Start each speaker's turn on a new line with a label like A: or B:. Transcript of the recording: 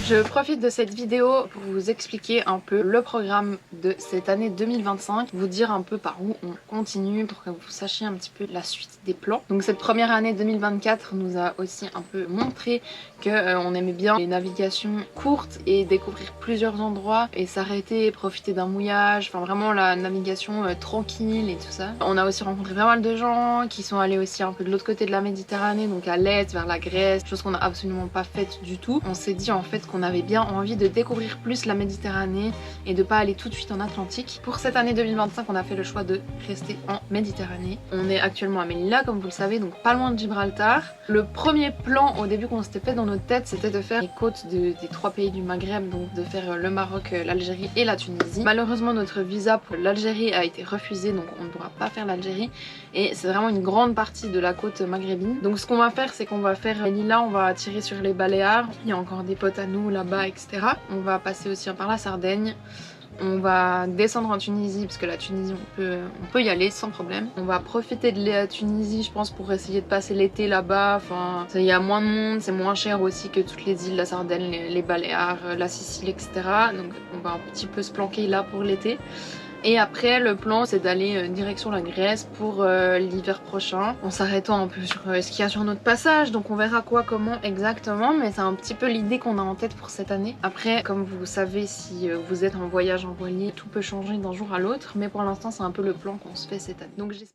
A: Je profite de cette vidéo pour vous expliquer un peu le programme de cette année 2025, vous dire un peu par où on continue pour que vous sachiez un petit peu la suite des plans. Donc cette première année 2024 nous a aussi un peu montré qu'on aimait bien les navigations courtes et découvrir plusieurs endroits et s'arrêter, profiter d'un mouillage, enfin vraiment la navigation tranquille et tout ça. On a aussi rencontré pas mal de gens qui sont allés aussi un peu de l'autre côté de la Méditerranée, donc à l'est, vers la Grèce, chose qu'on n'a absolument pas faite du tout. On s'est dit en fait qu'on avait bien envie de découvrir plus la Méditerranée et de pas aller tout de suite en Atlantique. Pour cette année 2025, on a fait le choix de rester en Méditerranée. On est actuellement à Melilla, comme vous le savez, donc pas loin de Gibraltar. Le premier plan au début qu'on s'était fait dans notre tête, c'était de faire les côtes des trois pays du Maghreb, donc de faire le Maroc, l'Algérie et la Tunisie. Malheureusement, notre visa pour l'Algérie a été refusé, donc on ne pourra pas faire l'Algérie. Et c'est vraiment une grande partie de la côte maghrébine. Donc ce qu'on va faire, c'est qu'on va faire Melilla, on va tirer sur les Baléares. Il y a encore des potes à nous là-bas, etc. On va passer aussi par la Sardaigne. On va descendre en Tunisie, parce que la Tunisie on peut y aller sans problème. On va profiter de la Tunisie, je pense, pour essayer de passer l'été là-bas. Enfin, il y a moins de monde, c'est moins cher aussi que toutes les îles, la Sardaigne, les Baléares, la Sicile, etc. Donc on va un petit peu se planquer là pour l'été. Et après le plan c'est d'aller direction la Grèce pour l'hiver prochain, en s'arrêtant un peu sur ce qu'il y a sur notre passage, donc on verra quoi, comment exactement, mais c'est un petit peu l'idée qu'on a en tête pour cette année. Après, comme vous savez, si vous êtes en voyage en voilier, tout peut changer d'un jour à l'autre, mais pour l'instant c'est un peu le plan qu'on se fait cette année. Donc j'espère